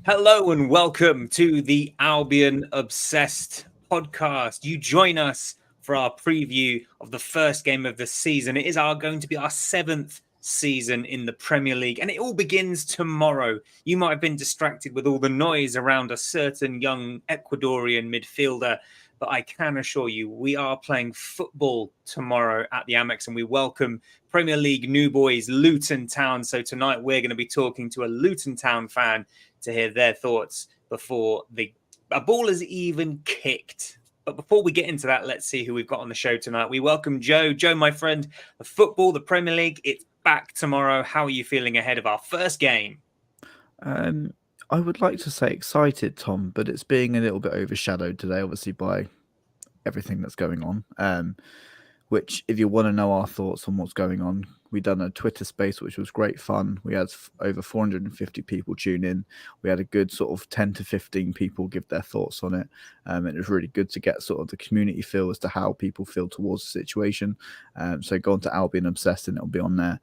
Hello and welcome to the Albion Obsessed podcast. You join us for our preview of the first game of the season. It is going to be our seventh season in the Premier League, and it all begins tomorrow. You might have been distracted with all the noise around a certain young Ecuadorian midfielder, but I can assure you we are playing football tomorrow at the Amex, and we welcome Premier League new boys Luton Town. So tonight we're going to be talking to a Luton Town fan to hear their thoughts before a ball is even kicked. But before we get into that, let's see who we've got on the show tonight. We welcome Joe. Joe, my friend, the football, the Premier League, it's back tomorrow. How are you feeling ahead of our first game? I would like to say excited, Tom, but it's being a little bit overshadowed today, obviously, by everything that's going on. Which, if you want to know our thoughts on what's going on, we done a Twitter space, which was great fun. We had over 450 people tune in. We had a good sort of 10 to 15 people give their thoughts on it. It was really good to get sort of the community feel as to how people feel towards the situation. So go on to Albion Obsessed and it'll be on there.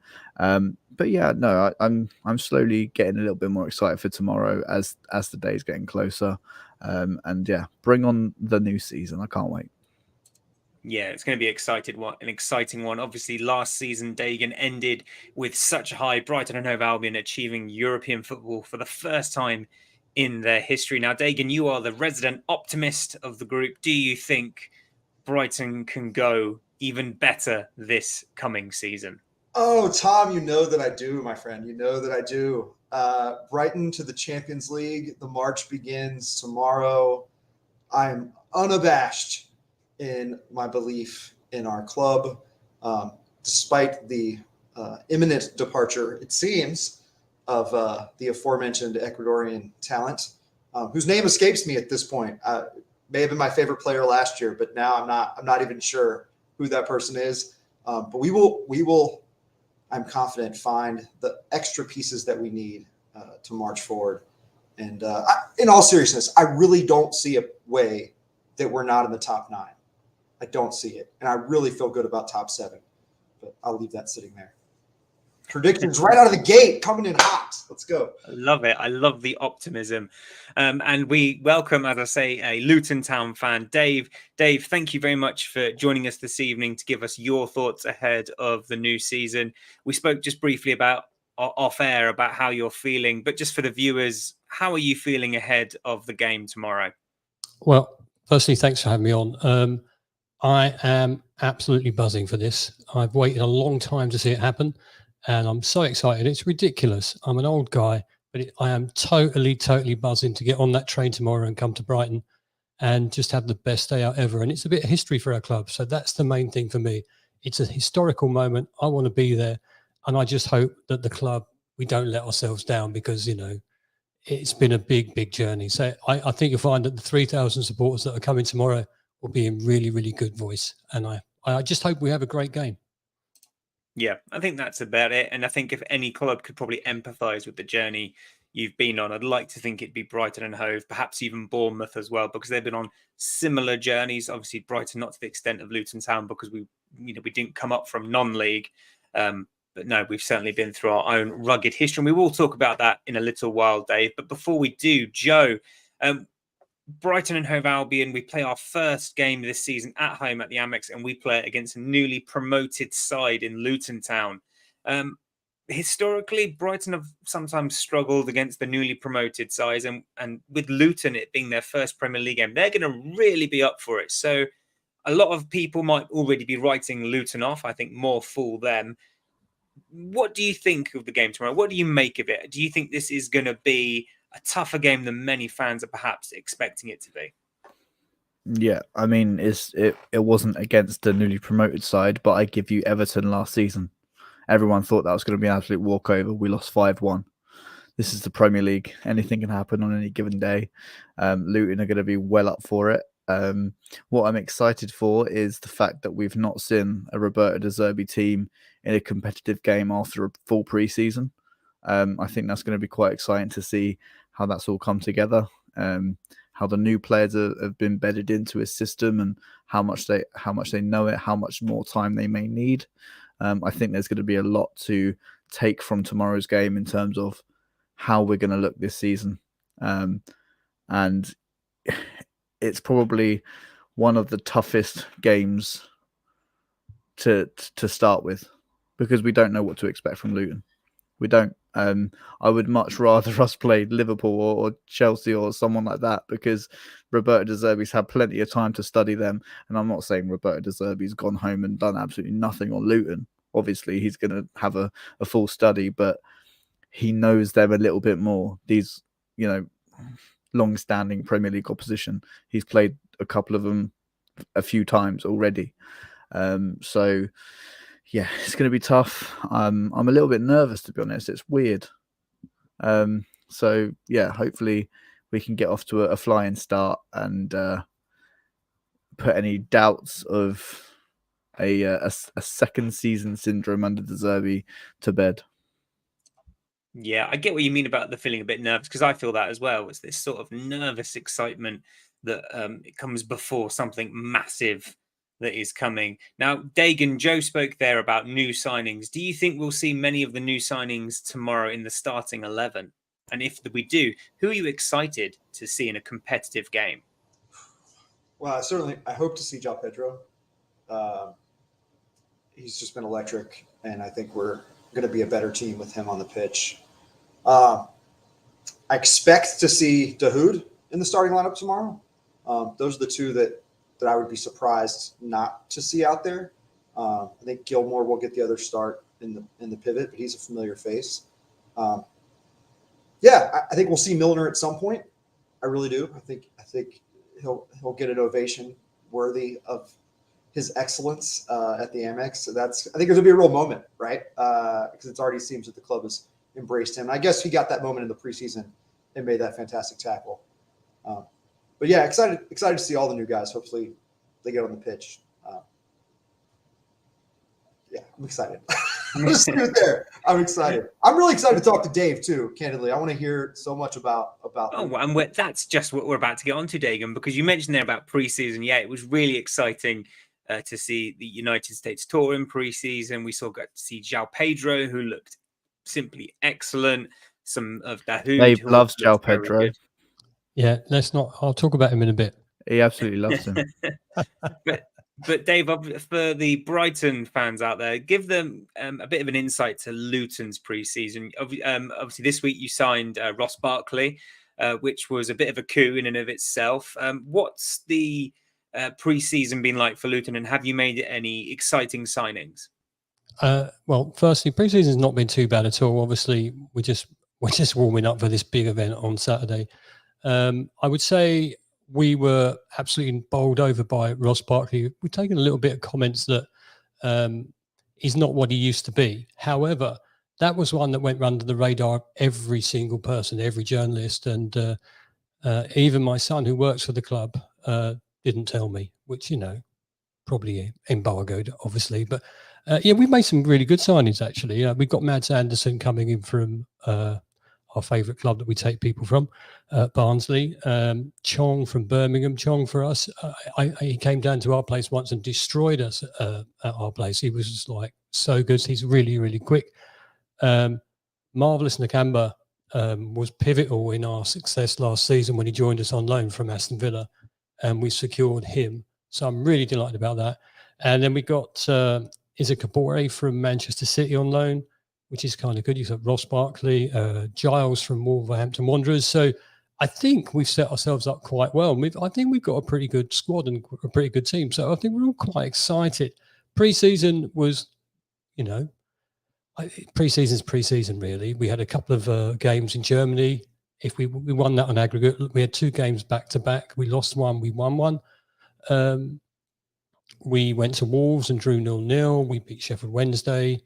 But yeah, no, I'm slowly getting a little bit more excited for tomorrow as the day's getting closer. And yeah, bring on the new season. I can't wait. Yeah, it's going to be an exciting one. Obviously, last season, Dagan ended with such a high. Brighton and Hove Albion achieving European football for the first time in their history. Now, Dagan, you are the resident optimist of the group. Do you think Brighton can go even better this coming season? Oh, Tom, you know that I do, my friend. You know that I do. Brighton to the Champions League. The march begins tomorrow. I'm unabashed in my belief in our club, despite the imminent departure, it seems, of the aforementioned Ecuadorian talent, whose name escapes me at this point. May have been my favorite player last year, but now I'm not even sure who that person is. But we will. I'm confident find the extra pieces that we need to march forward. And in all seriousness, I really don't see a way that we're not in the top 9. I don't see it. And I really feel good about top 7. But I'll leave that sitting there. Predictions right out of the gate, coming in hot. Let's go. I love it. I love the optimism. And we welcome, as I say, a Luton Town fan, Dave. Dave, thank you very much for joining us this evening to give us your thoughts ahead of the new season. We spoke just briefly about off air about how you're feeling, but just for the viewers, how are you feeling ahead of the game tomorrow? Well, firstly, thanks for having me on. I am absolutely buzzing for this. I've waited a long time to see it happen, and I'm so excited. It's ridiculous. I'm an old guy, but I am totally buzzing to get on that train tomorrow and come to Brighton and just have the best day out ever. And it's a bit of history for our club. So that's the main thing for me. It's a historical moment. I want to be there. And I just hope that the club, we don't let ourselves down because, it's been a big journey. So I think you'll find that the 3,000 supporters that are coming tomorrow will be in really good voice. And I just hope we have a great game. Yeah, I think that's about it. And I think if any club could probably empathise with the journey you've been on, I'd like to think it'd be Brighton and Hove, perhaps even Bournemouth as well, because they've been on similar journeys. Obviously, Brighton not to the extent of Luton Town because we didn't come up from non-league. But no, we've certainly been through our own rugged history. And we will talk about that in a little while, Dave. But before we do, Joe, Brighton and Hove Albion, we play our first game this season at home at the Amex, and we play it against a newly promoted side in Luton Town. Historically, Brighton have sometimes struggled against the newly promoted sides, and with Luton, it being their first Premier League game, they're going to really be up for it. So a lot of people might already be writing Luton off. I think more fool them. What do you think of the game tomorrow? What do you make of it? Do you think this is going to be a tougher game than many fans are perhaps expecting it to be? Yeah, I mean, it wasn't against the newly promoted side, but I give you Everton last season. Everyone thought that was going to be an absolute walkover. We lost 5-1. This is the Premier League. Anything can happen on any given day. Luton are going to be well up for it. What I'm excited for is the fact that we've not seen a Roberto De Zerbi team in a competitive game after a full pre-season. I think that's going to be quite exciting to see how that's all come together. How the new players have been bedded into his system and how much they know it, how much more time they may need. I think there's going to be a lot to take from tomorrow's game in terms of how we're going to look this season. And it's probably one of the toughest games to start with, because we don't know what to expect from Luton. We don't. I would much rather us play Liverpool or Chelsea or someone like that, because Roberto De Zerbi's had plenty of time to study them. And I'm not saying Roberto De Zerbi's gone home and done absolutely nothing on Luton. Obviously, he's going to have a full study, but he knows them a little bit more. These, long-standing Premier League opposition. He's played a couple of them a few times already. So yeah, it's going to be tough. I'm a little bit nervous, to be honest. It's weird. So yeah, hopefully we can get off to a flying start and put any doubts of a second season syndrome under De Zerbi to bed. Yeah, I get what you mean about the feeling a bit nervous, because I feel that as well. It's this sort of nervous excitement that it comes before something massive that is coming. Now, Dagan, Joe spoke there about new signings. Do you think we'll see many of the new signings tomorrow in the starting 11? And if we do, who are you excited to see in a competitive game? Well, I hope to see João Pedro. He's just been electric, and I think we're going to be a better team with him on the pitch. I expect to see Dahoud in the starting lineup tomorrow. Those are the two that I would be surprised not to see out there. I think Gilmore will get the other start in the pivot, but he's a familiar face. I think we'll see Milner at some point. I really do. I think he'll get an ovation worthy of his excellence at the Amex. So I think there's gonna be a real moment, right? Because it already seems that the club has embraced him. And I guess he got that moment in the preseason and made that fantastic tackle. But yeah, excited to see all the new guys. Hopefully they get on the pitch. I'm excited. I'm just leave it there. I'm excited. I'm really excited to talk to Dave too. Candidly, I want to hear so much about. Oh, and that's just what we're about to get onto, Dagan, because you mentioned there about preseason. Yeah, it was really exciting to see the United States tour in preseason. We got to see João Pedro, who looked simply excellent. Some of Dahoud. Dave loves João Pedro. Good. Yeah, I'll talk about him in a bit. He absolutely loves him. But Dave, for the Brighton fans out there, give them a bit of an insight to Luton's preseason. Obviously, this week you signed Ross Barkley, which was a bit of a coup in and of itself. What's the preseason been like for Luton, and have you made any exciting signings? Well, firstly, preseason's not been too bad at all. Obviously, we're just warming up for this big event on Saturday. I would say we were absolutely bowled over by Ross Barkley. We've taken a little bit of comments that he's not what he used to be. However, that was one that went under the radar of every single person, every journalist, and even my son, who works for the club, didn't tell me, which, probably embargoed, obviously. But we've made some really good signings, actually. We've got Mads Anderson coming in from our favourite club that we take people from, Barnsley. Chong from Birmingham. Chong, for us, he came down to our place once and destroyed us at our place. He was just like so good. He's really, really quick. Marvellous Nakamba was pivotal in our success last season when he joined us on loan from Aston Villa, and we secured him. So I'm really delighted about that. And then we got Isaac Kabore from Manchester City on loan, which is kind of good. You've got Ross Barkley, Giles from Wolverhampton Wanderers. So I think we've set ourselves up quite well. I think we've got a pretty good squad and a pretty good team. So I think we're all quite excited. Pre-season was, pre-season's pre-season, really. We had a couple of games in Germany. If we won that on aggregate, we had 2 games back-to-back. We lost one, we won one. We went to Wolves and drew 0-0. We beat Sheffield Wednesday.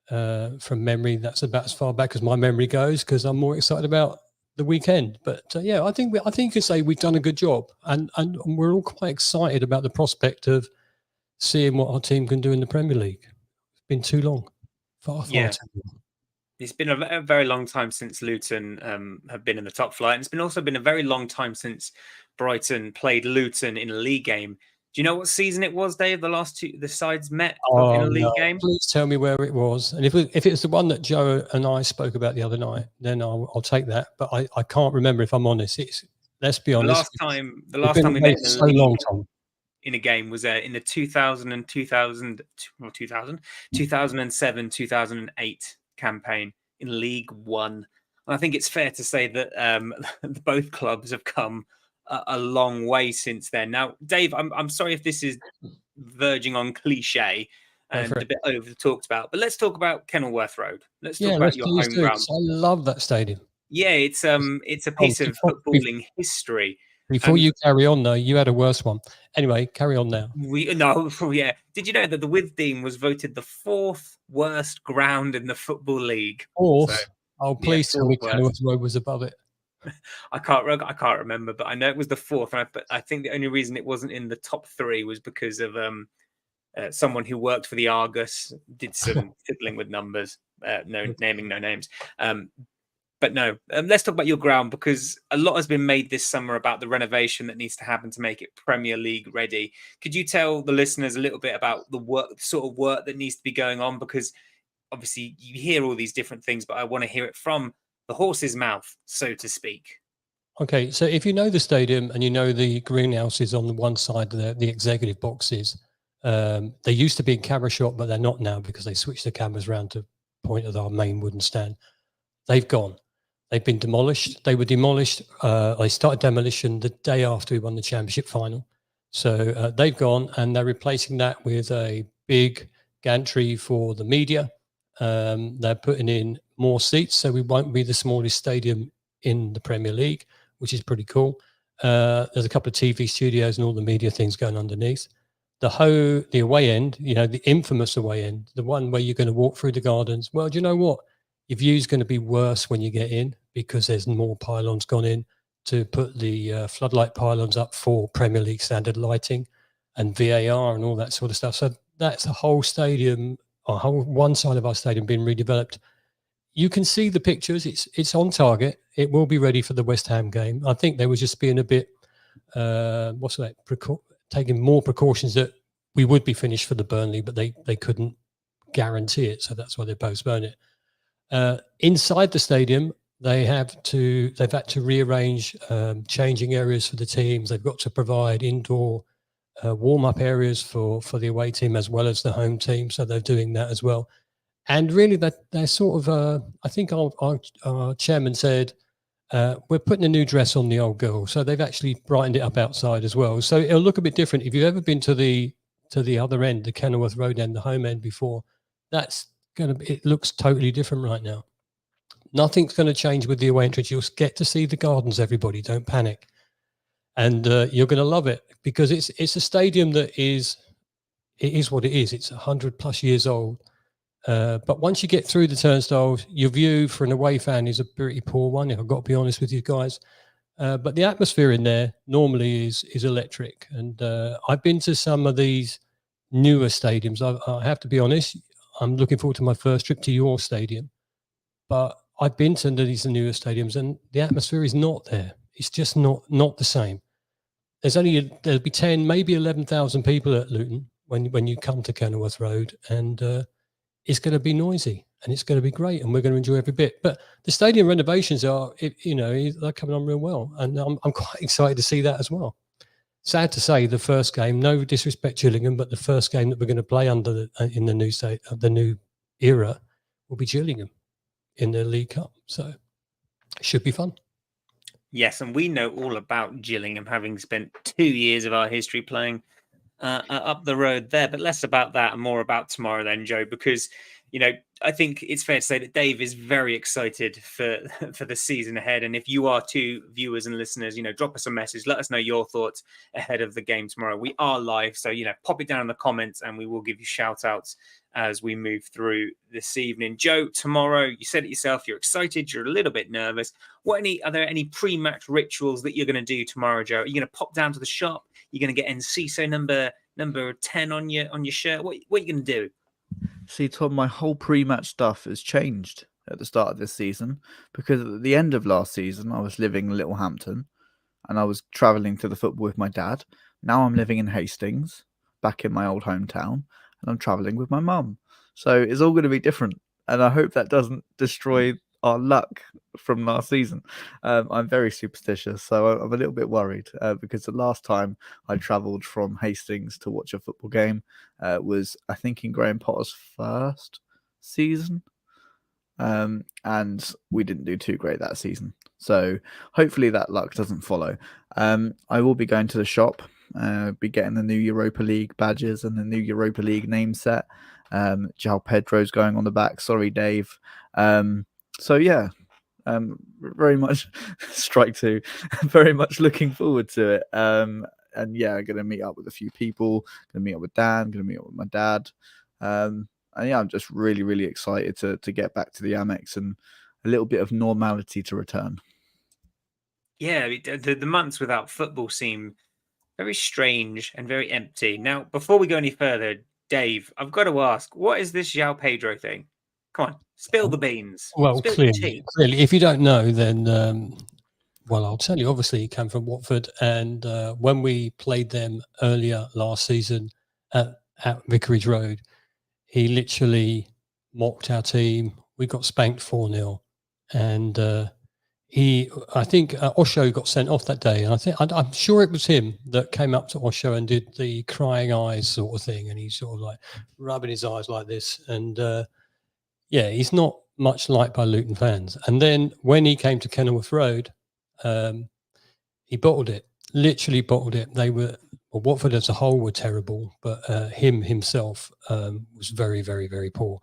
From memory, that's about as far back as my memory goes, because I'm more excited about the weekend. But I think you could say we've done a good job, and we're all quite excited about the prospect of seeing what our team can do in the Premier League. It's been too long, far too long. It's been a very long time since Luton have been in the top flight, and it's also been a very long time since Brighton played Luton in a league game Do you know what season it was, Dave? The sides met in Oh a league no! game. Please tell me where it was. And if it's the one that Joe and I spoke about the other night, then I'll take that. But I can't remember, if I'm honest. Let's be The honest. last time we met in a so league long, Tom. in a game was in the 2007-2008 campaign in League One. And I think it's fair to say that both clubs have come a long way since then. Now, Dave, I'm sorry if this is verging on cliche and a bit over talked about, but let's talk about Kenilworth Road. Let's talk about your home ground. I love that stadium. Yeah, it's a piece of footballing history. Before you carry on, though, you had a worse one. Anyway, carry on now. Yeah. Did you know that the Withdean was voted the 4th worst ground in the Football League? Fourth? Please tell me Kenilworth Road was above it. I can't remember, but I know it was the 4th. But I think the only reason it wasn't in the top 3 was because of someone who worked for the Argus did some fiddling with numbers. Naming no names. But no, let's talk about your ground, because a lot has been made this summer about the renovation that needs to happen to make it Premier League ready. Could you tell the listeners a little bit about the sort of work that needs to be going on? Because obviously you hear all these different things, but I want to hear it from the horse's mouth, so to speak. Okay, so if you know the stadium and you know the greenhouses on the one side, the executive boxes, they used to be in camera shot, but they're not now because they switched the cameras around to point at our main wooden stand. They've gone. They've been demolished. They were demolished. They started demolition the day after we won the championship final. So they've gone, and they're replacing that with a big gantry for the media. They're putting in more seats, so we won't be the smallest stadium in the Premier League, which is pretty cool. There's a couple of TV studios and all the media things going underneath. The away end, the infamous away end, the one where you're going to walk through the gardens. Well, do you know what? Your view's going to be worse when you get in, because there's more pylons gone in to put the floodlight pylons up for Premier League standard lighting and VAR and all that sort of stuff. So that's a whole stadium, one side of our stadium being redeveloped. You can see the pictures. It's on target. It will be ready for the West Ham game. I think they were just being a bit, taking more precautions that we would be finished for the Burnley, but they couldn't guarantee it. So that's why they postponed it. Inside the stadium, they've had to rearrange changing areas for the teams. They've got to provide indoor warm-up areas for the away team as well as the home team. So they're doing that as well. And really, they're sort of, I think our chairman said, we're putting a new dress on the old girl. So they've actually brightened it up outside as well. So it'll look a bit different. If you've ever been to the other end, the Kenilworth Road end, the home end before, it looks totally different right now. Nothing's going to change with the away entrance. You'll get to see the gardens, everybody. Don't panic. And you're going to love it, because it's a stadium that is what it is. It's 100+ years old. But once you get through the turnstiles, your view for an away fan is a pretty poor one, if I've got to be honest with you guys. But the atmosphere in there normally is electric. And I've been to some of these newer stadiums. I have to be honest, I'm looking forward to my first trip to your stadium. But I've been to these newer stadiums, and the atmosphere is not there. It's just not the same. There'll be 10, maybe 11,000 people at Luton when you come to Kenilworth Road, and it's going to be noisy, and it's going to be great, and we're going to enjoy every bit. But the stadium renovations they're coming on real well, and I'm quite excited to see that as well. Sad to say, the first game, no disrespect Gillingham, but the first game that we're going to play in the new era will be Gillingham in the League Cup. So it should be fun. Yes, and we know all about Gillingham, having spent 2 years of our history playing up the road there. But less about that and more about tomorrow then, Joe, because I think it's fair to say that Dave is very excited for the season ahead. And if you are too, viewers and listeners, drop us a message. Let us know your thoughts ahead of the game tomorrow. We are live, so pop it down in the comments, and we will give you shout outs as we move through this evening. Joe, tomorrow, you said it yourself, you're excited, you're a little bit nervous. Are there any pre-match rituals that you're going to do tomorrow, Joe? Are you going to pop down to the shop? You're going to get Enciso number 10 on your shirt? What are you going to do? See, Tom, my whole pre-match stuff has changed at the start of this season, because at the end of last season, I was living in Littlehampton and I was travelling to the football with my dad. Now I'm living in Hastings, back in my old hometown, and I'm traveling with my mum. So it's all going to be different. And I hope that doesn't destroy our luck from last season. I'm very superstitious, so I'm a little bit worried because the last time I travelled from Hastings to watch a football game was, I think, in Graham Potter's first season. And we didn't do too great that season. So hopefully that luck doesn't follow. I will be going to the shop, be getting the new Europa League badges and the new Europa League name set. João Pedro's going on the back. Sorry, Dave. So yeah, very much strike two. Very much looking forward to it. And yeah, I'm going to meet up with a few people. Going to meet up with Dan. Going to meet up with my dad. And yeah, I'm just really, really excited to get back to the Amex and a little bit of normality to return. Yeah, the months without football seem very strange and very empty. Now, before we go any further, Dave, I've got to ask, what is this João Pedro thing? Come on, spill the beans. Well, Spill the clearly, tea. if you don't know, then well, I'll tell you. Obviously, he came from Watford, and when we played them earlier last season at Vicarage Road, he literally mocked our team. We got spanked 4-0, and I think Osho got sent off that day, and I'm sure it was him that came up to Osho and did the crying eyes sort of thing, and he's sort of like rubbing his eyes like this, and yeah, he's not much liked by Luton fans. And then when he came to Kenilworth Road, he bottled it, literally bottled it. Watford as a whole were terrible, but him himself was very, very, very poor.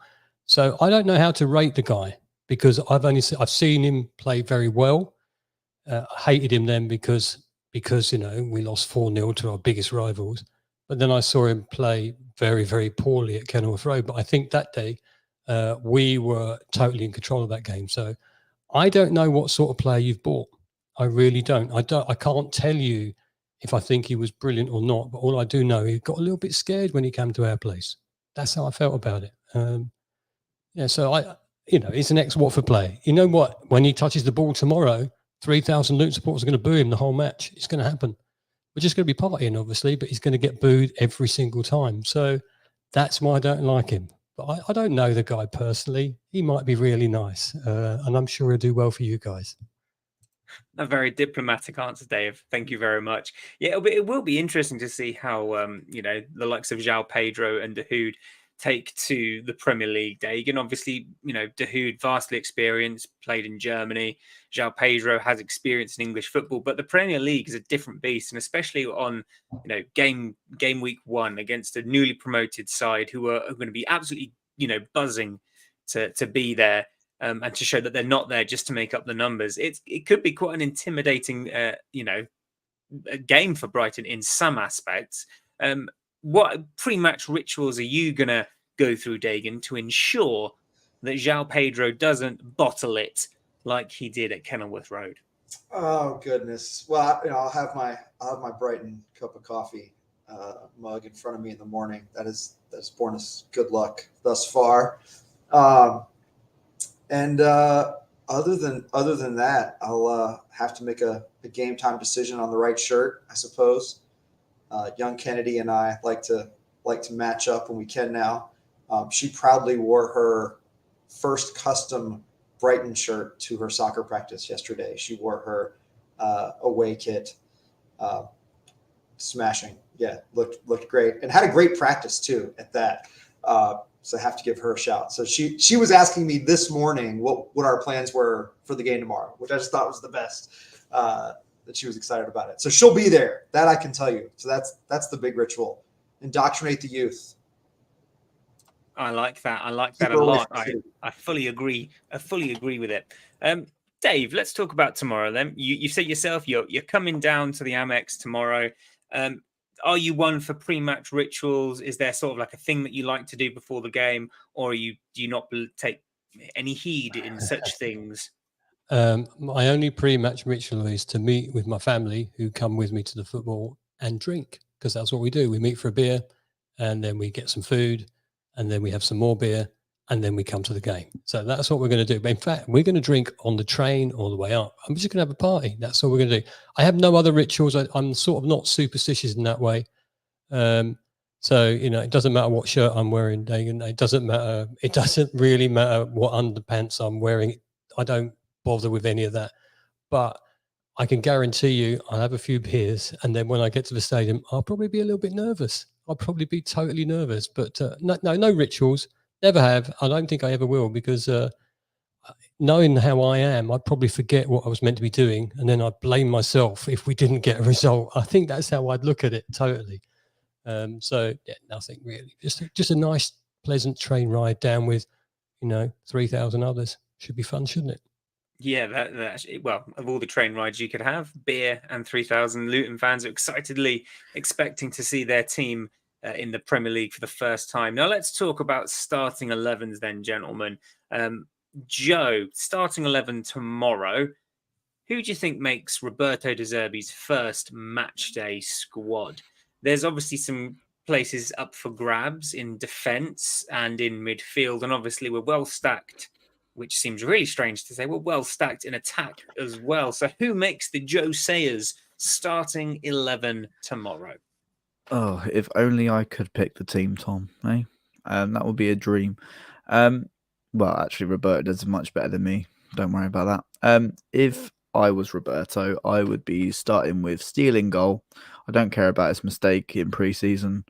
So I don't know how to rate the guy because I've seen him play very well. I hated him then because we lost 4-0 to our biggest rivals. But then I saw him play very, very poorly at Kenilworth Road. But I think that day we were totally in control of that game. So I don't know what sort of player you've bought. I really don't. I can't tell you if I think he was brilliant or not. But all I do know, he got a little bit scared when he came to our place. That's how I felt about it. Yeah, so he's an ex-Watford player. You know what? When he touches the ball tomorrow, 3,000 Luton supporters are going to boo him the whole match. It's going to happen. We're just going to be partying, obviously, but he's going to get booed every single time. So that's why I don't like him. But I don't know the guy personally. He might be really nice, and I'm sure he'll do well for you guys. A very diplomatic answer, Dave. Thank you very much. Yeah, it will be interesting to see how the likes of João Pedro and Dahoud take to the Premier League. Dagan, obviously, Dahoud vastly experienced, played in Germany. João Pedro has experience in English football, but the Premier League is a different beast, and especially on game week 1 against a newly promoted side who are going to be absolutely buzzing to be there. And to show that they're not there just to make up the numbers. It could be quite an intimidating, game for Brighton in some aspects. What pre-match rituals are you going to go through, Dagan, to ensure that João Pedro doesn't bottle it like he did at Kenilworth Road? Oh goodness! Well, I'll have my Brighton cup of coffee mug in front of me in the morning. That's borne us good luck thus far. And other than that, I'll have to make a game time decision on the right shirt, I suppose. Young Kennedy and I like to match up when we can now. She proudly wore her first custom Brighton shirt to her soccer practice yesterday. She wore her away kit, smashing. Yeah, looked great and had a great practice too at that. So I have to give her a shout. So she was asking me this morning what our plans were for the game tomorrow, which I just thought was the best. That she was excited about it. So she'll be there. That I can tell you. So that's the big ritual. Indoctrinate the youth. I like that. I like that a lot. I fully agree. I fully agree with it. Dave, let's talk about tomorrow then. You said yourself you're coming down to the Amex tomorrow. Are you one for pre-match rituals? Is there sort of like a thing that you like to do before the game, or do you not take any heed in such things? My only pre-match ritual is to meet with my family who come with me to the football and drink, because that's what we do. We meet for a beer, and then we get some food, and then we have some more beer, and then we come to the game. So that's what we're going to do. But in fact, we're going to drink on the train all the way up. I'm just going to have a party. That's all we're going to do. I have no other rituals. I'm sort of not superstitious in that way. So, it doesn't matter what shirt I'm wearing, Dagan. It doesn't matter. It doesn't really matter what underpants I'm wearing. I don't bother with any of that. But I can guarantee you I'll have a few beers. And then when I get to the stadium, I'll probably be a little bit nervous. I'll probably be totally nervous. But no rituals. Never have. I don't think I ever will, because knowing how I am, I'd probably forget what I was meant to be doing. And then I'd blame myself if we didn't get a result. I think that's how I'd look at it totally. So yeah, nothing really. Just a nice, pleasant train ride down with, 3,000 others. Should be fun, shouldn't it? Yeah, that's well, of all the train rides you could have, beer and 3,000 Luton fans are excitedly expecting to see their team in the Premier League for the first time. Now let's talk about starting 11s then, gentlemen. Joe, starting 11 tomorrow. Who do you think makes Roberto De Zerbi's first match day squad? There's obviously some places up for grabs in defence and in midfield, and obviously we're well stacked, which seems really strange to say. We're well stacked in attack as well. So who makes the Joe Sayers starting 11 tomorrow? Oh, if only I could pick the team, Tom. Eh? That would be a dream. Well, actually, Roberto does much better than me. Don't worry about that. If I was Roberto, I would be starting with Steele in goal. I don't care about his mistake in pre-season.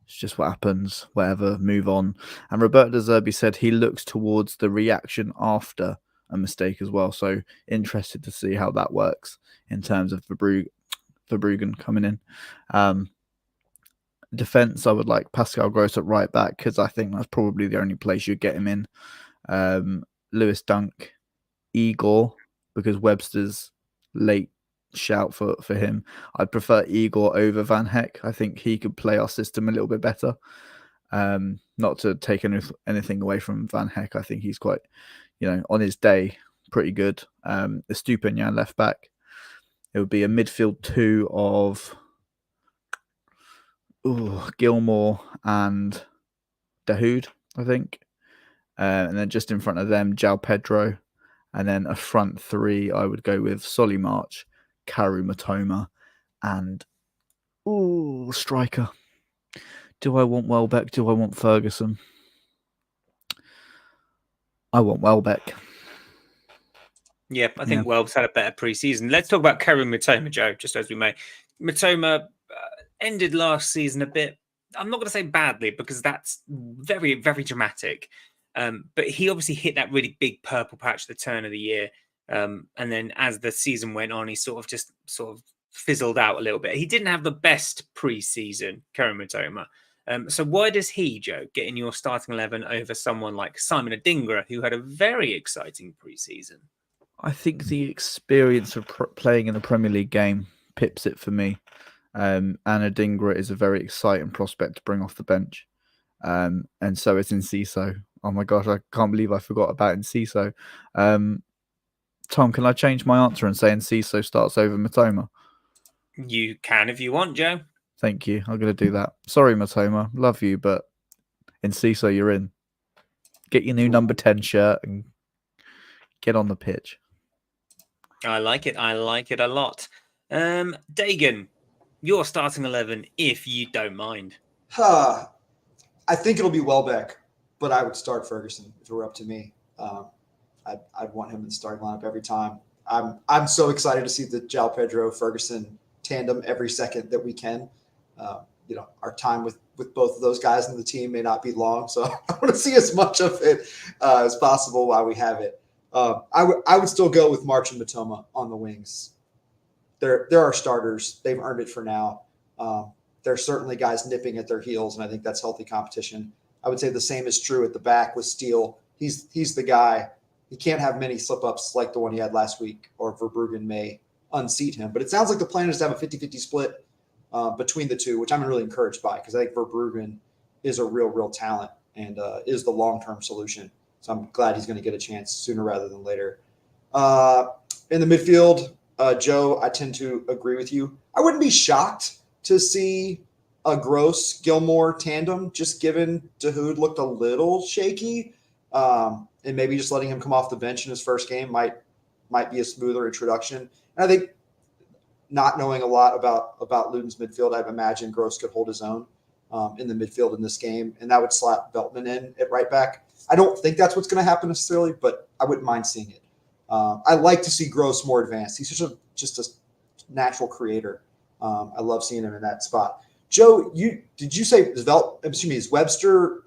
It's just what happens. Whatever, move on. And Roberto De Zerbi said he looks towards the reaction after a mistake as well. So interested to see how that works in terms of Verbruggen coming in. Defense, I would like Pascal Gross at right back, because I think that's probably the only place you'd get him in. Lewis Dunk, Igor, because Webster's late shout for him. I'd prefer Igor over Van Heck. I think he could play our system a little bit better. Not to take anything away from Van Heck. I think he's quite, on his day, pretty good. Estupinian left back. It would be a midfield two of Gilmore and Dahoud, I think. And then just in front of them, João Pedro. And then a front three, I would go with Solly March, Karu Matoma, and striker. Do I want Welbeck? Do I want Ferguson? I want Welbeck. Yeah, I think Welb's had a better pre-season. Let's talk about Karu Matoma, Joe, just as we may. Matoma ended last season a bit, I'm not going to say badly, because that's very, very dramatic. But he obviously hit that really big purple patch at the turn of the year. And then as the season went on, he sort of fizzled out a little bit. He didn't have the best pre-season, Karu Matoma. So why does he, Joe, get in your starting 11 over someone like Simon Adingra, who had a very exciting pre-season? I think the experience of playing in the Premier League game pips it for me. And Adingra is a very exciting prospect to bring off the bench. And so it's Enciso. Oh my gosh, I can't believe I forgot about Enciso. Tom, can I change my answer and say Enciso starts over Matoma? You can if you want, Joe. Thank you. I'm going to do that. Sorry, Matoma. Love you, but Enciso, you're in. Get your new number 10 shirt and get on the pitch. I like it. I like it a lot. Dagan, your starting 11, if you don't mind. I think it'll be Welbeck, but I would start Ferguson if it were up to me. I'd want him in the starting lineup every time. I'm so excited to see the João Pedro Ferguson tandem every second that we can. Our time with both of those guys in the team may not be long, so I want to see as much of it as possible while we have it. I would still go with March and Matoma on the wings. There are starters. They've earned it for now. There are certainly guys nipping at their heels, and I think that's healthy competition. I would say the same is true at the back with Steele. He's the guy. He can't have many slip-ups like the one he had last week, or Verbruggen may unseat him. But it sounds like the plan is to have a 50-50 split between the two, which I'm really encouraged by, because I think Verbruggen is a real talent and is the long-term solution. So I'm glad he's going to get a chance sooner rather than later. In the midfield, Joe, I tend to agree with you. I wouldn't be shocked to see a Gross Gilmore tandem, just given Dahoud looked a little shaky and maybe just letting him come off the bench in his first game might be a smoother introduction. And I think not knowing a lot about Luton's midfield, I'd imagine Gross could hold his own in the midfield in this game, and that would slot Veltman in at right back. I don't think that's what's going to happen necessarily, but I wouldn't mind seeing it. I like to see Gross more advanced. He's just a natural creator. I love seeing him in that spot. Joe, did you say is Webster?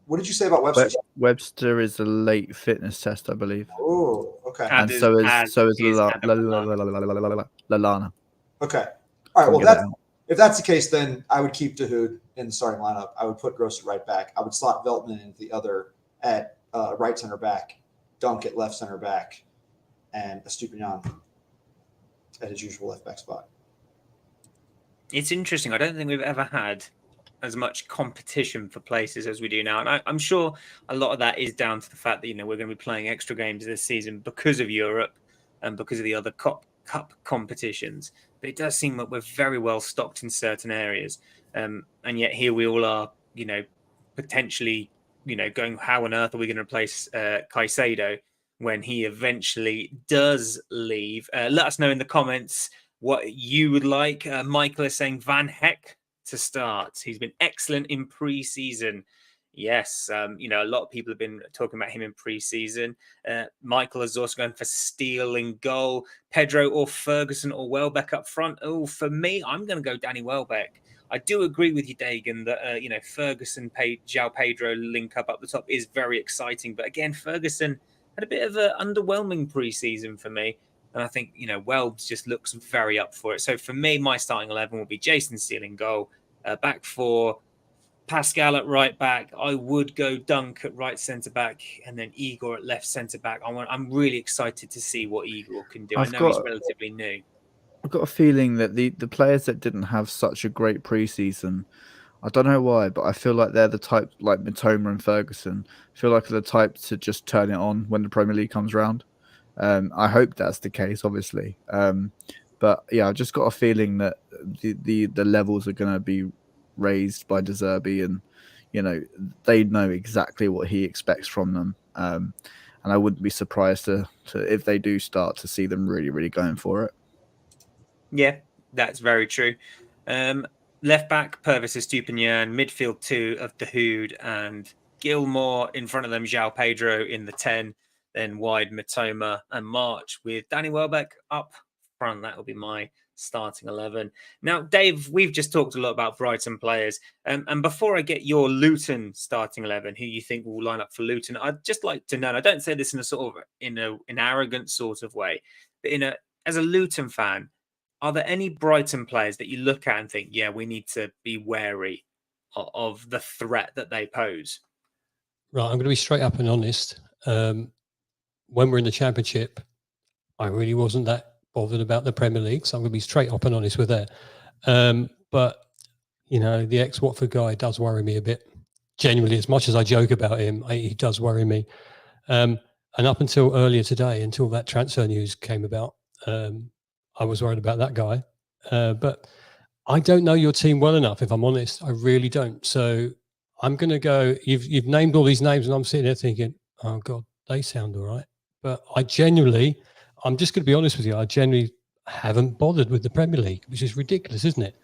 What did you say about Webster? Webster is a late fitness test, I believe. Oh, okay. And so is Lallana. Okay. All right. Well, if that's the case, then I would keep Dahoud in the starting lineup. I would put Gross at right back. I would slot Veltman into the other at right center back, Dunk at left center back, and Estupinian at his usual left back spot. It's interesting. I don't think we've ever had as much competition for places as we do now. And I'm sure a lot of that is down to the fact that, we're going to be playing extra games this season because of Europe and because of the other cup competitions. But it does seem that we're very well stocked in certain areas. And yet here we all are, potentially, going, how on earth are we going to replace Caicedo when he eventually does leave? Let us know in the comments what you would like. Michael is saying Van Heck to start. He's been excellent in pre-season. Yes, a lot of people have been talking about him in pre-season. Michael is also going for Steele in goal. Pedro or Ferguson or Welbeck up front. Oh, for me, I'm going to go Danny Welbeck. I do agree with you, Dagan, that Ferguson, João Pedro link up the top is very exciting. But again, Ferguson had a bit of an underwhelming pre-season for me. And I think, Welbs just looks very up for it. So for me, my starting 11 will be Jason Steele in goal. Back four, Pascal at right back. I would go Dunk at right centre-back and then Igor at left centre-back. I'm really excited to see what Igor can do. I know he's relatively new. I've got a feeling that the players that didn't have such a great pre-season, I don't know why, but I feel like they're the type, like Mitoma and Ferguson, feel like they're the type to just turn it on when the Premier League comes around. I hope that's the case, obviously. But yeah, I just got a feeling that the levels are going to be raised by De Zerbi, and they know exactly what he expects from them. And I wouldn't be surprised to if they do start to see them really, really going for it. Yeah, that's very true. Left back, Purvis Estupinian, midfield two of Dahoud and Gilmore, in front of them João Pedro in the 10. Then wide Mitoma and March with Danny Welbeck up front. That will be my starting 11. Now, Dave, we've just talked a lot about Brighton players. And before I get your Luton starting 11, who you think will line up for Luton, I'd just like to know, and I don't say this in a sort of an arrogant sort of way, but as a Luton fan, are there any Brighton players that you look at and think, yeah, we need to be wary of the threat that they pose? Right, I'm going to be straight up and honest. When we're in the Championship, I really wasn't that bothered about the Premier League, so I'm going to be straight up and honest with that. But, the ex-Watford guy does worry me a bit. Genuinely, as much as I joke about him, he does worry me. And up until earlier today, until that transfer news came about, I was worried about that guy. But I don't know your team well enough, if I'm honest. I really don't. So I'm going to go, you've named all these names, and I'm sitting there thinking, oh, God, they sound all right. But I'm just going to be honest with you, I genuinely haven't bothered with the Premier League, which is ridiculous, isn't it?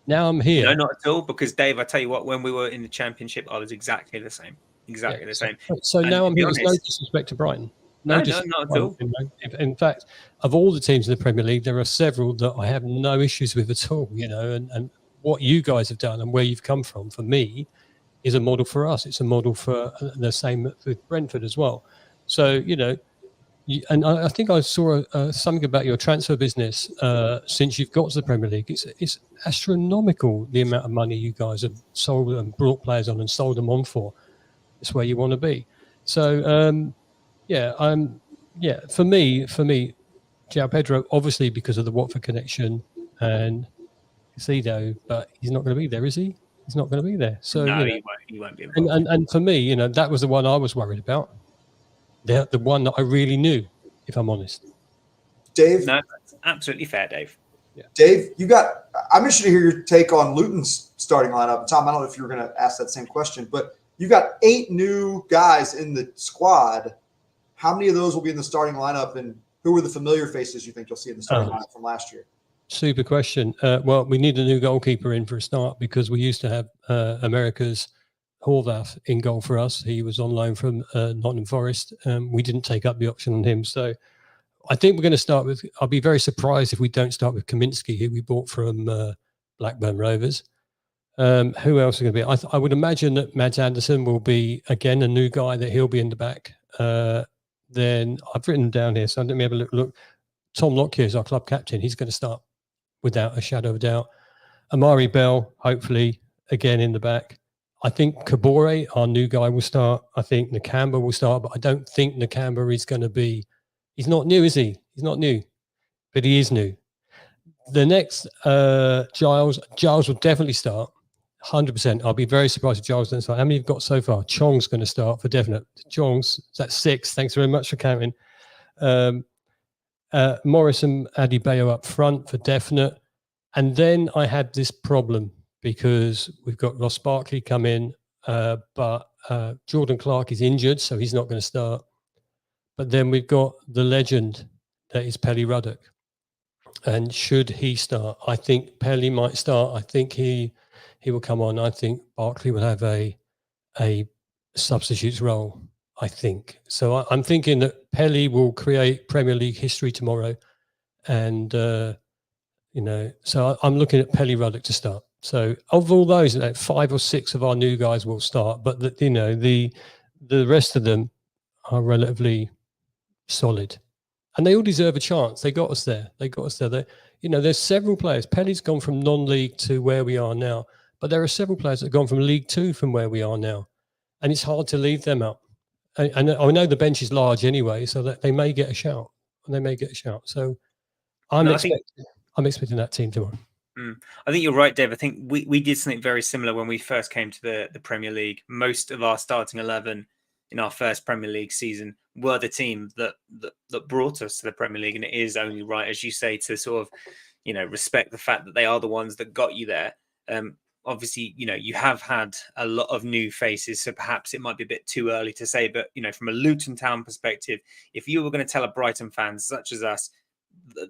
Now I'm here. No, not at all, because Dave, I tell you what, when we were in the Championship, I was exactly the same. The same. So now I'm here. There's no disrespect to Brighton. No, not at all. In fact, of all the teams in the Premier League, there are several that I have no issues with at all, and what you guys have done and where you've come from, for me, is a model for us. It's a model for the same with Brentford as well. So, and I think I saw something about your transfer business since you've got to the Premier League. It's astronomical, the amount of money you guys have sold and brought players on and sold them on for. It's where you want to be. So, for me, João Pedro, obviously because of the Watford connection and Caicedo, but he's not going to be there, is he? He's not going to be there. So no, he won't be involved. And for me, that was the one I was worried about. The one that I really knew, if I'm honest. Dave? No, that's absolutely fair, Dave. Yeah. Dave, I'm interested to hear your take on Luton's starting lineup. Tom, I don't know if you were going to ask that same question, but You got 8 new guys in the squad. How many of those will be in the starting lineup, and who are the familiar faces you think you'll see in the starting lineup from last year? Super question. Well, we need a new goalkeeper in for a start because we used to have America's Horvath in goal for us. He was on loan from Nottingham Forest. We didn't take up the option on him. So I think we're going to start with, I'll be very surprised if we don't start with Kaminsky, who we bought from Blackburn Rovers. Who else is going to be? I would imagine that Mads Anderson will be, again, a new guy, that he'll be in the back. Then I've written down here, so let me have a look. Tom Lockyer is our club captain. He's going to start without a shadow of a doubt. Amari Bell, hopefully, again in the back. I think Kabore, our new guy, will start. I think Nakamba will start, but I don't think Nakamba is going to be... He's not new, is he? He's not new, but he is new. The next, Giles will definitely start, 100%. I'll be very surprised if Giles doesn't start. How many you've got so far? Chong's going to start for definite. Chong's, that's 6. Thanks very much for counting. Morris and Adebayo up front for definite. And then I had this problem because we've got Ross Barkley come in, but Jordan Clark is injured, so he's not going to start. But then we've got the legend that is Pelly Ruddock. And should he start? I think Pelly might start. I think he will come on. I think Barkley will have a substitutes role, I think. So I'm thinking that Pelly will create Premier League history tomorrow. And, so I'm looking at Pelly Ruddock to start. So of all those, 5 or 6 of our new guys will start. But, the rest of them are relatively solid. And they all deserve a chance. They got us there. There's several players. Pelly's gone from non-league to where we are now. But there are several players that have gone from League 2 from where we are now. And it's hard to leave them out. And I know the bench is large anyway, so that they may get a shout. So I'm expecting that team tomorrow. I think you're right, Dave. I think we did something very similar when we first came to the Premier League. Most of our starting 11 in our first Premier League season were the team that brought us to the Premier League. And it is only right, as you say, to sort of, respect the fact that they are the ones that got you there. Obviously, you have had a lot of new faces, so perhaps it might be a bit too early to say. But, from a Luton Town perspective, if you were going to tell a Brighton fan such as us,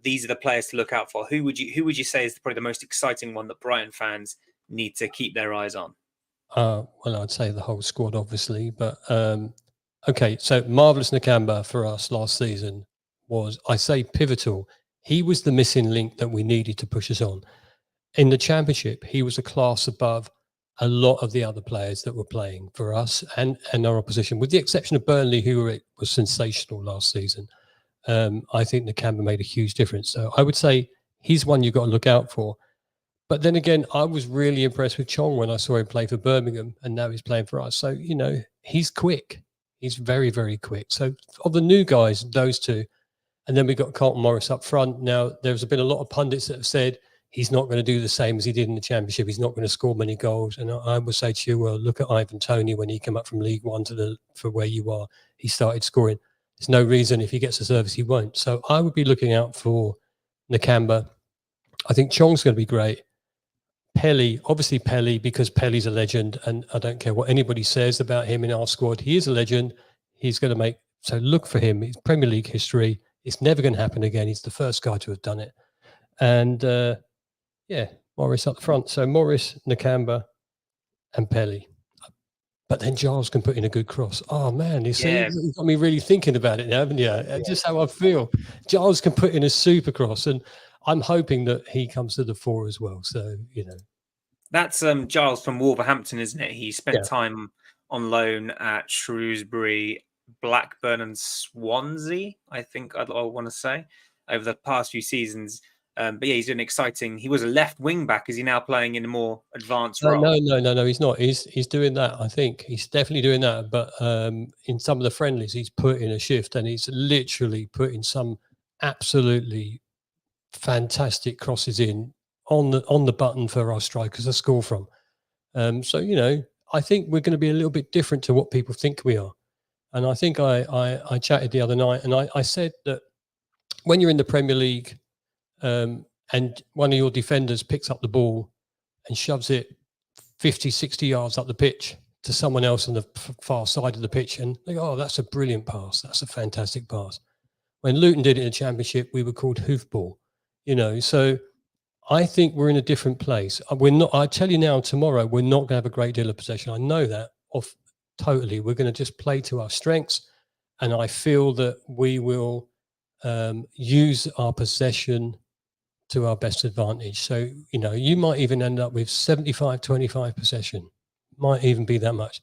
these are the players to look out for, who would you say is probably the most exciting one that Brighton fans need to keep their eyes on? Well, I'd say the whole squad, obviously. But, okay, so Marvellous Nakamba for us last season was, I say, pivotal. He was the missing link that we needed to push us on. In the Championship, he was a class above a lot of the other players that were playing for us and our opposition, with the exception of Burnley, who was sensational last season. I think Nakamba made a huge difference. So I would say he's one you've got to look out for. But then again, I was really impressed with Chong when I saw him play for Birmingham, and now he's playing for us. So, he's quick. He's very, very quick. So of the new guys, those two. And then we've got Carlton Morris up front. Now, there's been a lot of pundits that have said he's not going to do the same as he did in the Championship. He's not going to score many goals. And I would say to you, well, look at Ivan Toney when he came up from League One for where you are. He started scoring. There's no reason if he gets a service, he won't. So I would be looking out for Nakamba. I think Chong's going to be great. Pelly, obviously Pelly, because Pelly's a legend, and I don't care what anybody says about him in our squad. He is a legend. He's going to make, so look for him. It's Premier League history. It's never going to happen again. He's the first guy to have done it. And Morris up front. So Morris, Nakamba, and Pelly. But then Giles can put in a good cross. Oh, man, you've got me really thinking about it now, haven't you? Just how I feel. Giles can put in a super cross, and I'm hoping that he comes to the fore as well. So, That's Giles from Wolverhampton, isn't it? He spent time on loan at Shrewsbury, Blackburn and Swansea, I think I want to say, over the past few seasons. But he's doing exciting. He was a left wing back. Is he now playing in a more advanced role? No, he's not. He's doing that. I think he's definitely doing that. But in some of the friendlies, he's put in a shift, and he's literally put in some absolutely fantastic crosses in on the button for our strikers to score from. So I think we're going to be a little bit different to what people think we are. And I think I chatted the other night, and I said that when you're in the Premier League, and one of your defenders picks up the ball and shoves it 50, 60 yards up the pitch to someone else on the far side of the pitch and they go, oh, that's a brilliant pass. That's a fantastic pass. When Luton did it in the Championship, we were called hoofball, so I think we're in a different place. We're not, I tell you now, tomorrow, we're not going to have a great deal of possession. I know that totally. We're going to just play to our strengths. And I feel that we will use our possession to our best advantage. So, you might even end up with 75-25 possession. Might even be that much.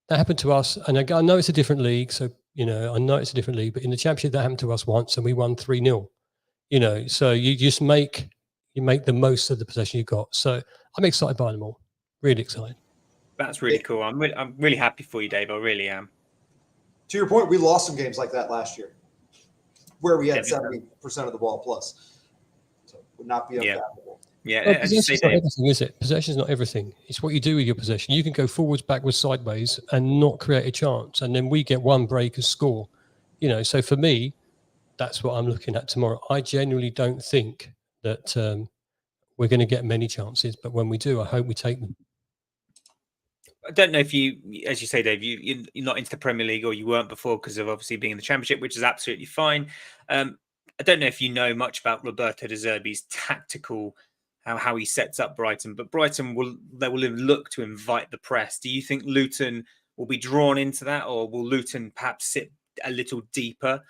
That happened to us. And I know it's a different league. So, I know it's a different league, but in the Championship, that happened to us once and we won 3-0. So you just make the most of the possession you got. So I'm excited by them all. Really excited. That's really cool. I'm really happy for you, Dave. I really am. To your point, we lost some games like that last year where we had 70% of the ball plus. So it would not be unfathomable. Yeah, well, possession's not everything, is it? Possession's not everything. It's what you do with your possession. You can go forwards, backwards, sideways and not create a chance. And then we get one break and score. So for me, that's what I'm looking at tomorrow. I genuinely don't think that we're going to get many chances, but when we do, I hope we take them. I don't know if you, as you say, Dave, you're not into the Premier League, or you weren't before because of obviously being in the Championship, which is absolutely fine. I don't know if you know much about Roberto De Zerbi's tactical, how he sets up Brighton, but Brighton will look to invite the press. Do you think Luton will be drawn into that, or will Luton perhaps sit a little deeper?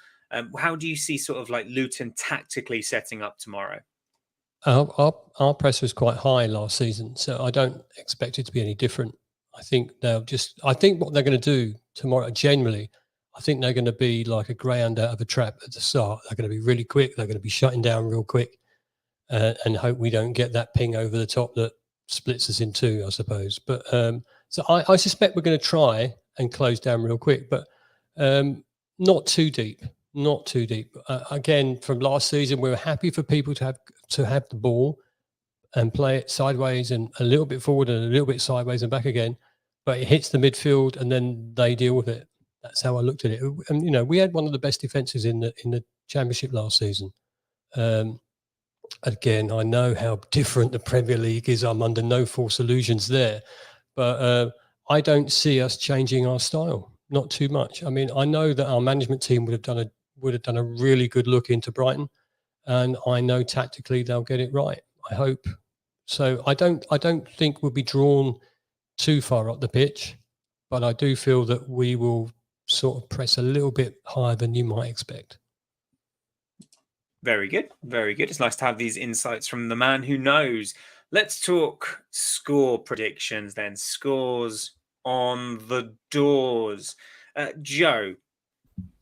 How do you see sort of like Luton tactically setting up tomorrow? Our press was quite high last season, so I don't expect it to be any different. I think I think what they're going to do tomorrow, generally, I think they're going to be like a greyhound out of a trap at the start. They're going to be really quick. They're going to be shutting down real quick and hope we don't get that ping over the top that splits us in two, I suppose. But so I suspect we're going to try and close down real quick, but not too deep. Not too deep. Again, from last season, we were happy for people to have the ball and play it sideways and a little bit forward and a little bit sideways and back again. But it hits the midfield and then they deal with it. That's how I looked at it. And we had one of the best defenses in the Championship last season. Again, I know how different the Premier League is. I'm under no false illusions there, but I don't see us changing our style. Not too much. I mean, I know that our management team would have done a really good look into Brighton, and I know tactically they'll get it right. I hope. So I don't think we'll be drawn too far up the pitch, but I do feel that we will sort of press a little bit higher than you might expect. Very good. Very good. It's nice to have these insights from the man who knows. Let's talk score predictions then. Scores on the doors. Joe,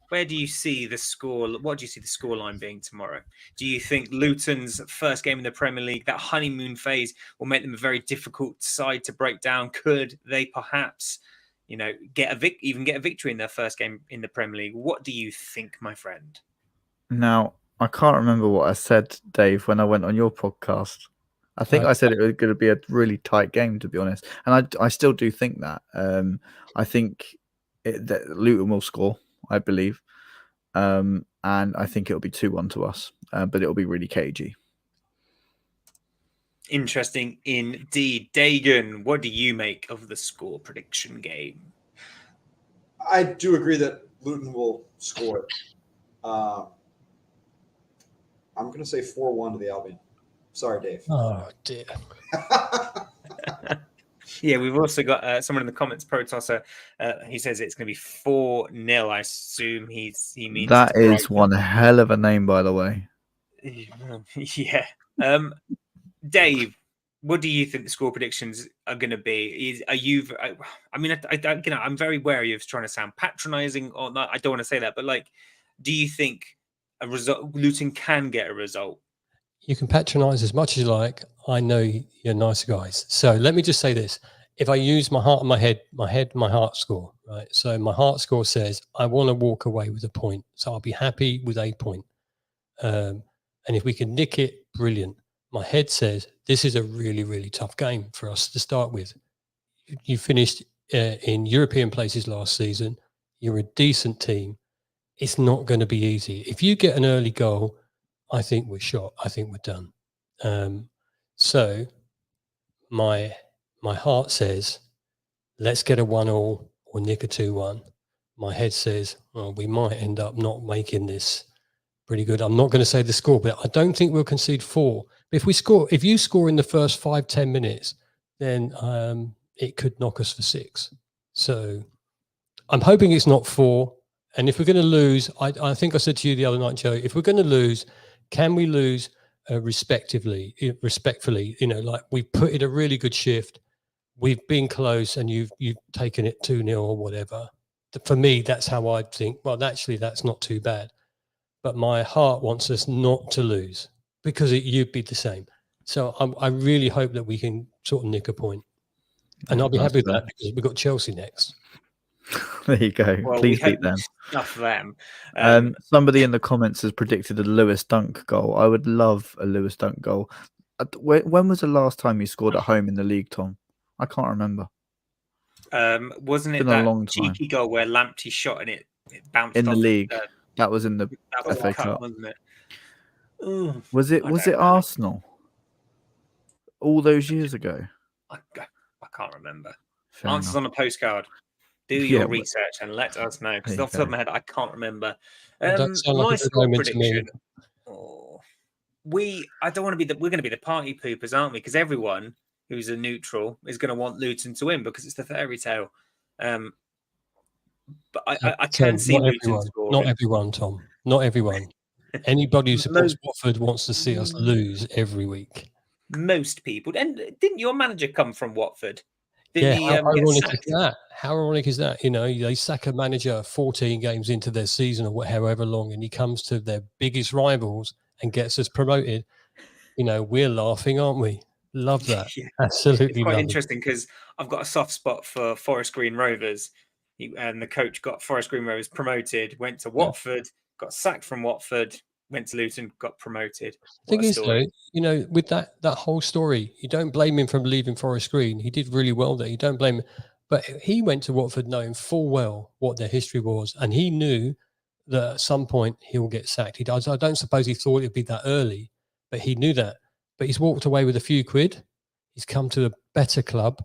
where do you see the score? What do you see the scoreline being tomorrow? Do you think Luton's first game in the Premier League, that honeymoon phase, will make them a very difficult side to break down? Could they perhaps, get a victory in their first game in the Premier League? What do you think, my friend? Now, I can't remember what I said, Dave, when I went on your podcast. I think I said it was going to be a really tight game, to be honest, and I still do think that. I think that Luton will score, I believe. And I think it'll be 2-1 to us, but it'll be really cagey. Interesting indeed. Dagan, what do you make of the score prediction game? I do agree that Luton will score. I'm going to say 4-1 to the Albion. Sorry, Dave. Oh, dear. Yeah, we've also got someone in the comments, Protosser. He says it's going to be 4-0. I assume he means that is one hell of a name, by the way. Yeah. Dave, what do you think the score predictions are going to be? I'm very wary of trying to sound patronizing or not. I don't want to say that, but do you think a result Luton can get a result? You can patronize as much as you like. I know you're nice guys. So let me just say this. If I use my heart and my heart score, right? So my heart score says I want to walk away with a point. So I'll be happy with a point. And if we can nick it, brilliant. My head says this is a really, really tough game for us to start with. You finished in European places last season. You're a decent team. It's not going to be easy. If you get an early goal, I think we're shot. I think we're done. So my heart says let's get a 1-1 or nick a 2-1. My head says, well, we might end up not making this pretty good. I'm not going to say the score, but I don't think we'll concede 4. But if you score in the first 5-10 minutes, then it could knock us for 6. So I'm hoping it's not 4. And if we're going to lose, I think I said to you the other night, Joe, if we're going to lose, can we lose respectfully? Like we've put in a really good shift. We've been close and you've taken it 2-0 or whatever. For me, that's how I think, well, actually, that's not too bad. But my heart wants us not to lose because you'd be the same. So I really hope that we can sort of nick a point. And I'll be happy with that because we've got Chelsea next. There you go. Well, Please we beat them. Stuff them. Somebody in the comments has predicted a Lewis Dunk goal. I would love a Lewis Dunk goal. When was the last time you scored at home in the league, Tom? I can't remember. Wasn't it been a that long time. cheeky goal where Lamptey shot and it bounced In off the league. that That was in the was FA the Cup. wasn't it? Ooh, Was it Arsenal? All those years ago? I can't remember. Fair Answers enough. on a postcard. Do Yeah, your research and let us know. Because There you off the top of go. my head, I can't remember. It does sound like My a good score moment to me. prediction. I don't want to be we're going to be the party poopers, aren't we? Because everyone who's a neutral is going to want Luton to win because it's the fairy tale. But I can see Luton scoring. Not everyone, Tom. Not everyone. Anybody who supports Watford wants to see us lose every week. Most people. And didn't your manager come from Watford? Yeah, Didn't how he get ironic sacked? is that? How ironic is that? You know, they sack a manager 14 games into their season or however long, and he comes to their biggest rivals and gets us promoted. You know, we're laughing, aren't we? Love that. Yeah. Absolutely It's quite love interesting because I've got a soft spot for Forest Green Rovers. And the coach got Forest Green Rovers promoted, went to Watford, got sacked from Watford, went to Luton, got promoted. Thing is, though, you know, with that whole story, you don't blame him from leaving Forest Green. He did really well there. You don't blame him. But he went to Watford knowing full well what their history was. And he knew that at some point he'll get sacked. He does. I don't suppose he thought it'd be that early, but he knew that. But he's walked away with a few quid. He's come to a better club.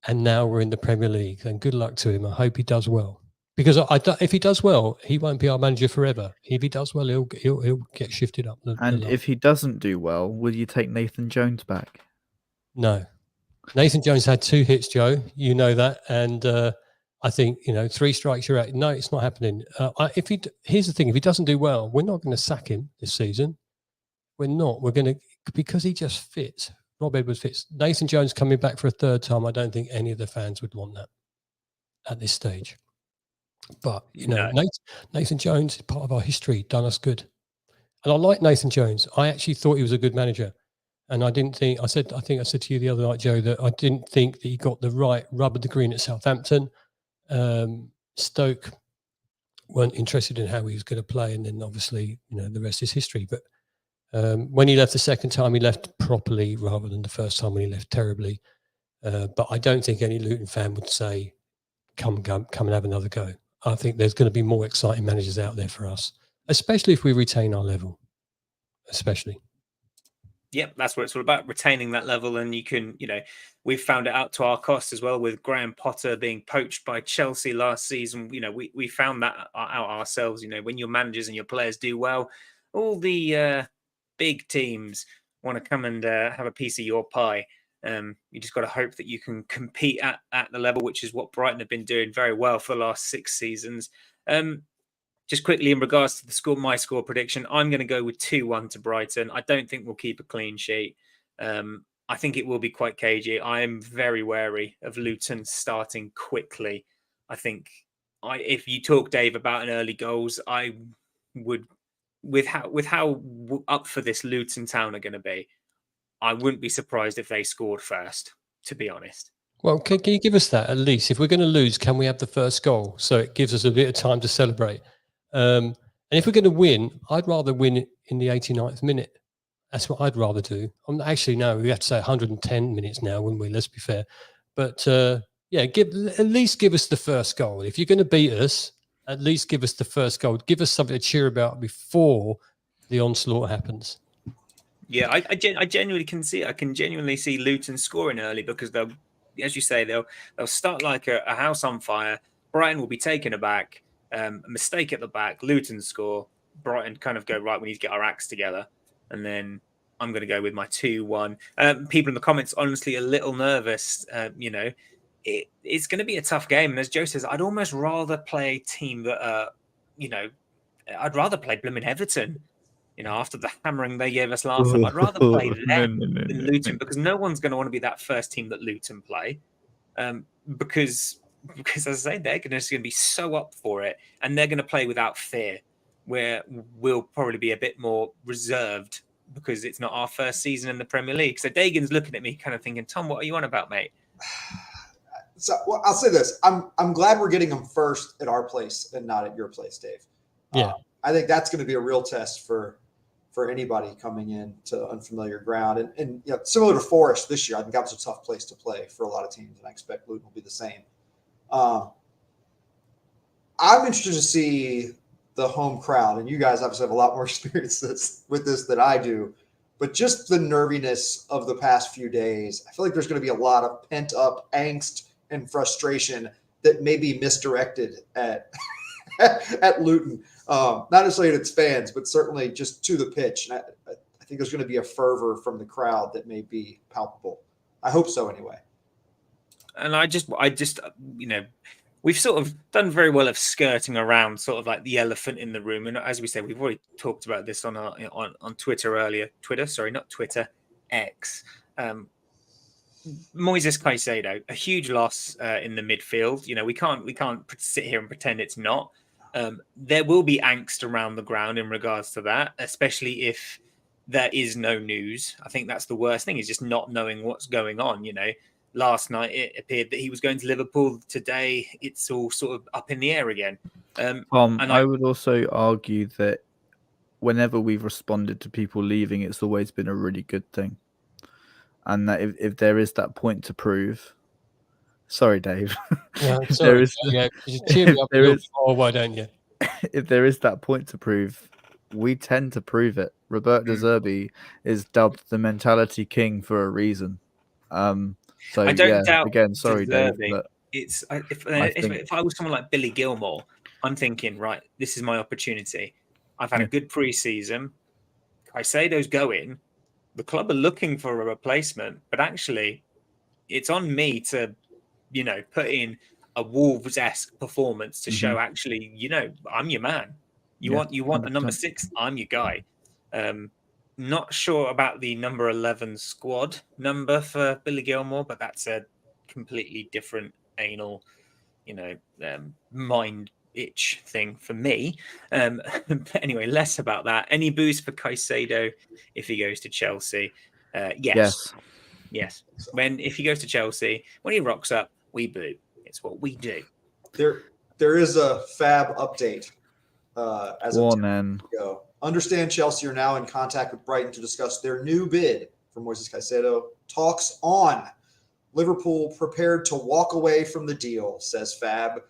And now we're in the Premier League. And good luck to him. I hope he does well. Because if he does well, he won't be our manager forever. If he does well, he'll get shifted up. And if he doesn't do well, will you take Nathan Jones back? No. Nathan Jones had 2 hits, Joe. You know that. And I think, 3 strikes, you're out. No, it's not happening. Here's the thing. If he doesn't do well, we're not going to sack him this season. We're not. We're going to, because he just fits. Rob Edwards fits. Nathan Jones coming back for a 3rd time, I don't think any of the fans would want that at this stage. But, Nathan Jones is part of our history, done us good. And I like Nathan Jones. I actually thought he was a good manager. And I think I said to you the other night, Joe, that I didn't think that he got the right rub of the green at Southampton. Stoke weren't interested in how he was going to play. And then obviously, the rest is history. But when he left the 2nd time, he left properly rather than the 1st time when he left terribly. But I don't think any Luton fan would say, come and have another go. I think there's going to be more exciting managers out there for us, especially if we retain our level, especially. Yep, that's what it's all about, retaining that level. And you can, we've found it out to our cost as well with Graham Potter being poached by Chelsea last season. We found that out ourselves. When your managers and your players do well, all the big teams want to come and have a piece of your pie. You just got to hope that you can compete at the level, which is what Brighton have been doing very well for the last 6 seasons. Just quickly in regards to the score, my score prediction, I'm going to go with 2-1 to Brighton. I don't think we'll keep a clean sheet. I think it will be quite cagey. I am very wary of Luton starting quickly. I think if you talk, Dave, about an early goals, I would, with how up for this Luton Town are going to be, I wouldn't be surprised if they scored first, to be honest. Well, can you give us that at least? If we're going to lose, can we have the first goal? So it gives us a bit of time to celebrate. And if we're going to win, I'd rather win in the 89th minute. That's what I'd rather do. Actually, no, we have to say 110 minutes now, wouldn't we? Let's be fair. But at least give us the first goal. If you're going to beat us, at least give us the first goal. Give us something to cheer about before the onslaught happens. Yeah, I genuinely can see. I can genuinely see Luton scoring early because they'll, as you say, they'll start like a house on fire. Brighton will be taken aback. A mistake at the back. Luton score. Brighton kind of go, right, we need to get our acts together. And then I'm going to go with my 2-1. People in the comments, honestly, a little nervous. It's going to be a tough game. And as Joe says, I'd almost rather play a team that, I'd rather play blooming Everton. After the hammering they gave us last time, I'd rather play them than Luton because no one's going to want to be that first team that Luton play. Because as I say, they're going to be so up for it, and they're going to play without fear, where we'll probably be a bit more reserved because it's not our first season in the Premier League. So Dagan's looking at me kind of thinking, Tom, what are you on about, mate? So I'll say this. I'm glad we're getting them first at our place and not at your place, Dave. Yeah. I think that's going to be a real test for anybody coming in to unfamiliar ground. And similar to Forest this year, I think that was a tough place to play for a lot of teams, and I expect Luton will be the same. I'm interested to see the home crowd, and you guys obviously have a lot more experience with this than I do, but just the nerviness of the past few days, I feel like there's going to be a lot of pent-up angst and frustration that may be misdirected at Luton. Not necessarily at its fans, but certainly just to the pitch. And I think there's going to be a fervor from the crowd that may be palpable. I hope so anyway. And I just, we've sort of done very well of skirting around sort of like the elephant in the room. And as we said, we've already talked about this on Twitter earlier. X. Moises Caicedo, a huge loss in the midfield. We can't sit here and pretend it's not. There will be angst around the ground in regards to that, especially if there is no news. I think that's the worst thing, is just not knowing what's going on. Last night it appeared that he was going to Liverpool. Today it's all sort of up in the air again. I would also argue that whenever we've responded to people leaving, it's always been a really good thing. And that if there is that point to prove, sorry, Dave. Yeah, sorry. You cheer me up a little more, why don't you? If there is that point to prove, we tend to prove it. Roberto De Zerbi is dubbed the mentality king for a reason. So I don't doubt. Again, sorry, Dave. But if I was someone like Billy Gilmore, I'm thinking, right, this is my opportunity. I've had a good pre-season. Caicedo's going. The club are looking for a replacement, but actually, it's on me to, put in a Wolves-esque performance to show actually, I'm your man. You want 100%. A number 6, I'm your guy. Not sure about the number 11 squad number for Billy Gilmore, but that's a completely different anal, mind itch thing for me. But anyway, less about that. Any boost for Caicedo if he goes to Chelsea? Yes. If he goes to Chelsea, when he rocks up, we boo. It's what we do. There is a Fab update as of 10 minutes ago. Understand Chelsea are now in contact with Brighton to discuss their new bid for Moises Caicedo. Talks on. Liverpool prepared to walk away from the deal, says Fab.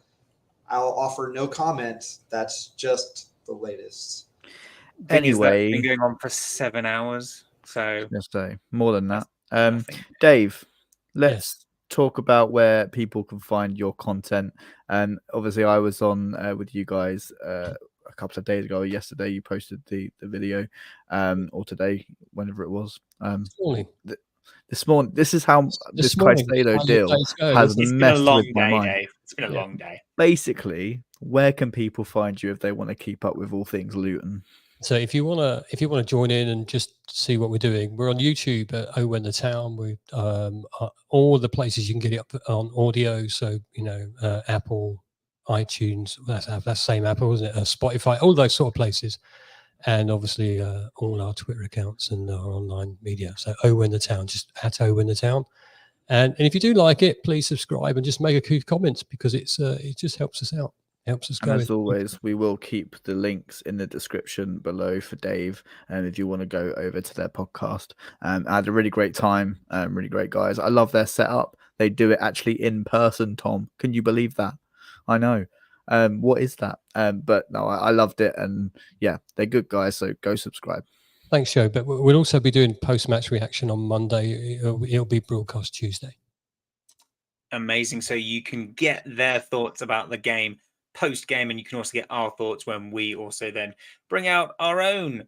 I'll offer no comment. That's just the latest. Anyway, been going on for 7 hours. So let's say more than that. Dave, let's talk about where people can find your content. And obviously, I was on with you guys a couple of days ago. Yesterday, you posted the video, or today, whenever it was. This morning. This is how this Caicedo deal has messed with my mind. Dave. It's been a long day. Basically, where can people find you if they want to keep up with all things Luton? So if you want to join in and just see what we're doing, we're on YouTube at When the Town. We all the places you can get it up on audio. So Apple, iTunes. That's same Apple, isn't it? Spotify, all those sort of places, and obviously all our Twitter accounts and our online media. So When the Town, just at When the Town. And if you do like it, please subscribe and just make a few comments because it just helps us out. Helps us go. And as always, we will keep the links in the description below for Dave. And if you want to go over to their podcast, I had a really great time. Really great guys. I love their setup. They do it actually in person, Tom. Can you believe that? I know. What is that? But no, I loved it. And yeah, they're good guys. So go subscribe. Thanks, Joe. But we'll also be doing post-match reaction on Monday. It'll be broadcast Tuesday. Amazing. So you can get their thoughts about the game post-game, and you can also get our thoughts when we also then bring out our own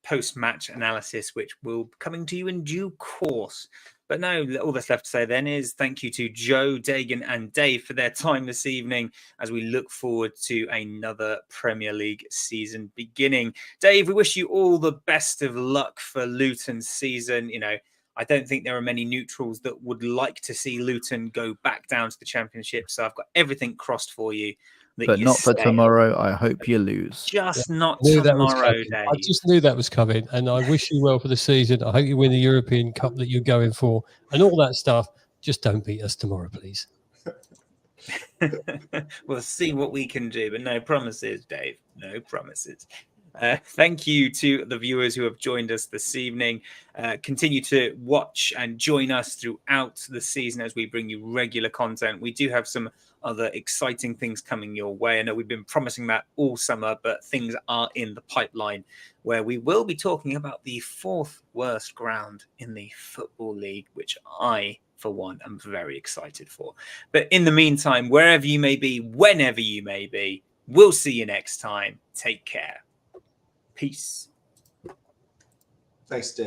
post-match analysis, which will be coming to you in due course. But no, all that's left to say then is thank you to Joe, Dagan and Dave for their time this evening as we look forward to another Premier League season beginning. Dave, we wish you all the best of luck for Luton's season. You know, I don't think there are many neutrals that would like to see Luton go back down to the Championship. So I've got everything crossed for you. But not for tomorrow. I hope you lose. Just not I knew that was tomorrow, coming. Dave. I just knew that was coming, and I wish you well for the season. I hope you win the European Cup that you're going for, and all that stuff. Just don't beat us tomorrow, please. We'll see what we can do, but no promises, Dave. No promises. Thank you to the viewers who have joined us this evening. Continue to watch and join us throughout the season as we bring you regular content. We do have some other exciting things coming your way. I know we've been promising that all summer, but things are in the pipeline where we will be talking about the 4th worst ground in the Football League, which I, for one, am very excited for. But in the meantime, wherever you may be, whenever you may be, we'll see you next time. Take care. Peace. Thanks, Dave.